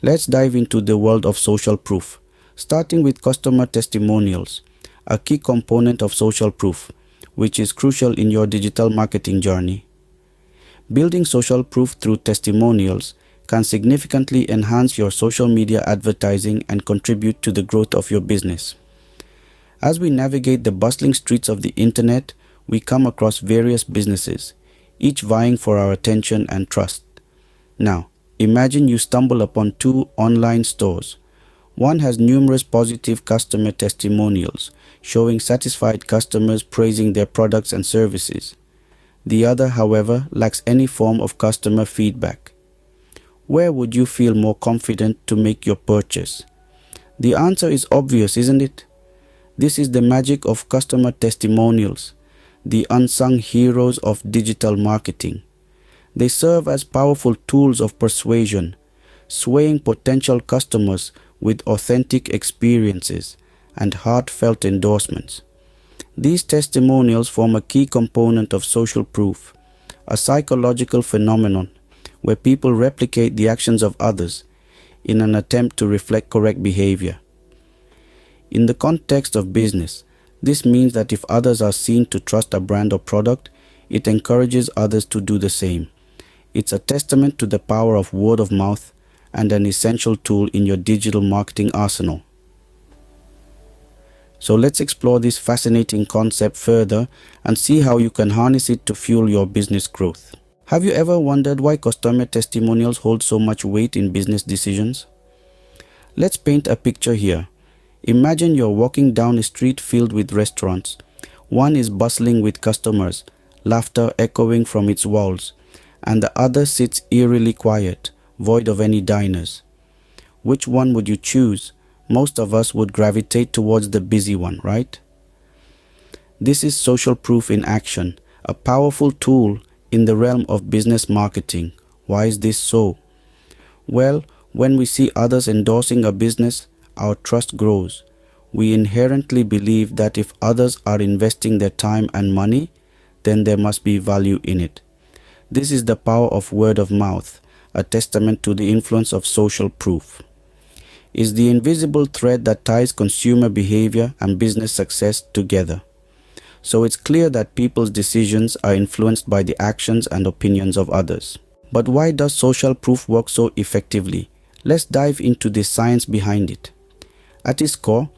Let's dive into the world of social proof, starting with customer testimonials, a key component of social proof, which is crucial in your digital marketing journey. Building social proof through testimonials can significantly enhance your social media advertising and contribute to the growth of your business. As we navigate the bustling streets of the internet, we come across various businesses, each vying for our attention and trust. Now, imagine you stumble upon two online stores. One has numerous positive customer testimonials, showing satisfied customers praising their products and services. The other, however, lacks any form of customer feedback. Where would you feel more confident to make your purchase? The answer is obvious, isn't it? This is the magic of customer testimonials, the unsung heroes of digital marketing. They serve as powerful tools of persuasion, swaying potential customers with authentic experiences and heartfelt endorsements. These testimonials form a key component of social proof, a psychological phenomenon where people replicate the actions of others in an attempt to reflect correct behavior. In the context of business, this means that if others are seen to trust a brand or product, it encourages others to do the same. It's a testament to the power of word of mouth and an essential tool in your digital marketing arsenal. So let's explore this fascinating concept further and see how you can harness it to fuel your business growth. Have you ever wondered why customer testimonials hold so much weight in business decisions? Let's paint a picture here. Imagine you're walking down a street filled with restaurants. One is bustling with customers, laughter echoing from its walls, and the other sits eerily quiet, void of any diners. Which one would you choose? Most of us would gravitate towards the busy one, right? This is social proof in action, a powerful tool in the realm of business marketing. Why is this so? Well, when we see others endorsing a business, our trust grows. We inherently believe that if others are investing their time and money, then there must be value in it. This is the power of word of mouth, a testament to the influence of social proof. It's the invisible thread that ties consumer behavior and business success together. So it's clear that people's decisions are influenced by the actions and opinions of others. But why does social proof work so effectively? Let's dive into the science behind it. At its core,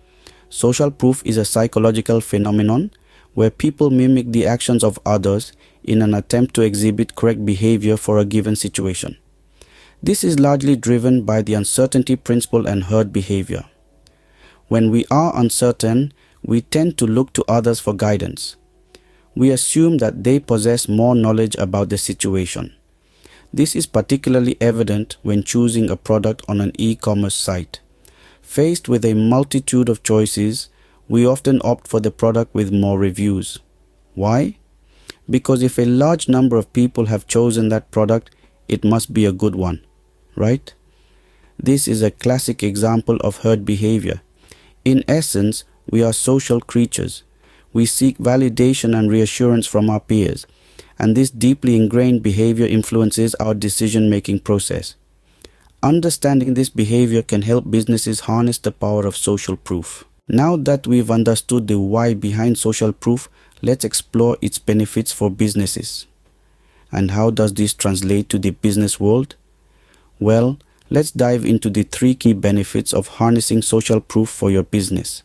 social proof is a psychological phenomenon where people mimic the actions of others in an attempt to exhibit correct behavior for a given situation. This is largely driven by the uncertainty principle and herd behavior. When we are uncertain, we tend to look to others for guidance. We assume that they possess more knowledge about the situation. This is particularly evident when choosing a product on an e-commerce site. Faced with a multitude of choices, we often opt for the product with more reviews. Why? Because if a large number of people have chosen that product, it must be a good one, right? This is a classic example of herd behavior. In essence, we are social creatures. We seek validation and reassurance from our peers, and this deeply ingrained behavior influences our decision-making process. Understanding this behavior can help businesses harness the power of social proof. Now that we've understood the why behind social proof, let's explore its benefits for businesses. And how does this translate to the business world? Well, let's dive into the 3 key benefits of harnessing social proof for your business.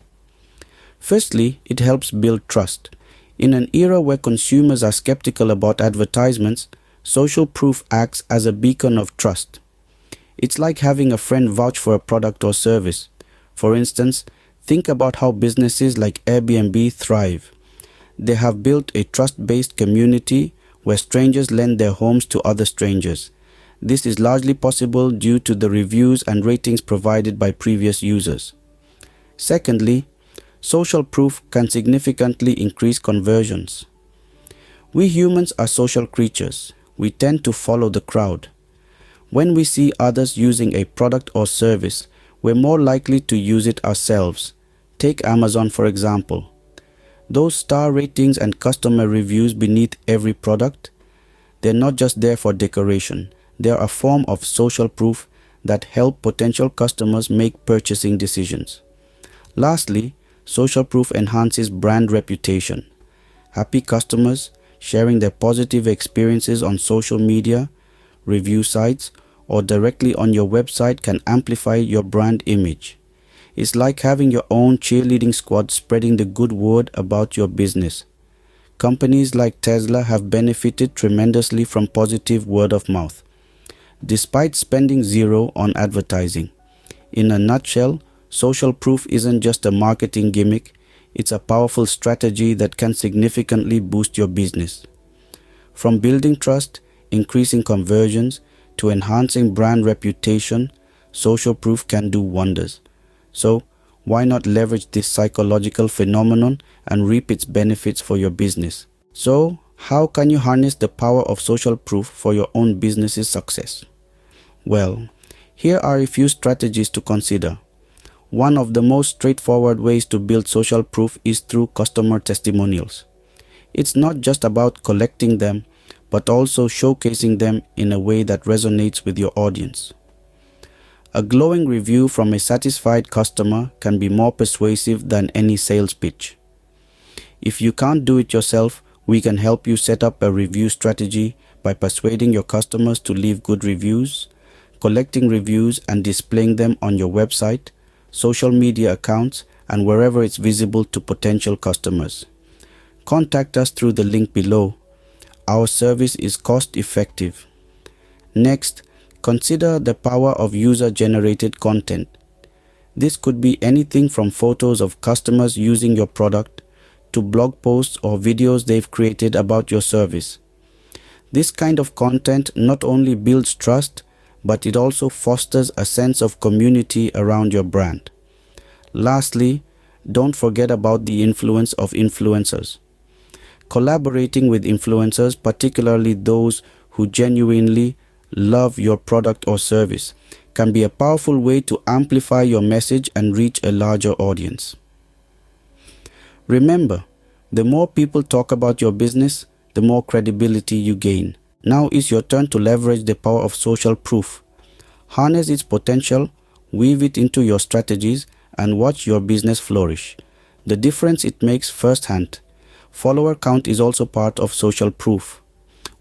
Firstly, it helps build trust. In an era where consumers are skeptical about advertisements, social proof acts as a beacon of trust. It's like having a friend vouch for a product or service. For instance, think about how businesses like Airbnb thrive. They have built a trust-based community where strangers lend their homes to other strangers. This is largely possible due to the reviews and ratings provided by previous users. Secondly, social proof can significantly increase conversions. We humans are social creatures. We tend to follow the crowd. When we see others using a product or service, we're more likely to use it ourselves. Take Amazon for example. Those star ratings and customer reviews beneath every product, they're not just there for decoration. They're a form of social proof that help potential customers make purchasing decisions. Lastly, social proof enhances brand reputation. Happy customers sharing their positive experiences on social media, review sites, or directly on your website can amplify your brand image. It's like having your own cheerleading squad spreading the good word about your business. Companies like Tesla have benefited tremendously from positive word of mouth, despite spending zero on advertising. In a nutshell, social proof isn't just a marketing gimmick, it's a powerful strategy that can significantly boost your business. From building trust, increasing conversions, to enhancing brand reputation, social proof can do wonders. So, why not leverage this psychological phenomenon and reap its benefits for your business? So, how can you harness the power of social proof for your own business's success? Well, here are a few strategies to consider. One of the most straightforward ways to build social proof is through customer testimonials. It's not just about collecting them, but also showcasing them in a way that resonates with your audience. A glowing review from a satisfied customer can be more persuasive than any sales pitch. If you can't do it yourself, we can help you set up a review strategy by persuading your customers to leave good reviews, collecting reviews and displaying them on your website, social media accounts, and wherever it's visible to potential customers. Contact us through the link below. Our service is cost-effective. Next, consider the power of user-generated content. This could be anything from photos of customers using your product to blog posts or videos they've created about your service. This kind of content not only builds trust, but it also fosters a sense of community around your brand. Lastly, don't forget about the influence of influencers. Collaborating with influencers, particularly those who genuinely love your product or service, can be a powerful way to amplify your message and reach a larger audience. Remember, the more people talk about your business, the more credibility you gain. Now is your turn to leverage the power of social proof. Harness its potential, weave it into your strategies, and watch your business flourish. The difference it makes firsthand. Follower count is also part of social proof.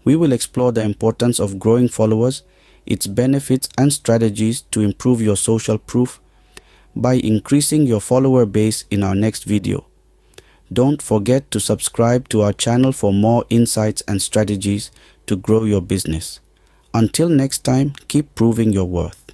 We will explore the importance of growing followers, its benefits and strategies to improve your social proof by increasing your follower base in our next video. Don't forget to subscribe to our channel for more insights and strategies to grow your business. Until next time, keep proving your worth.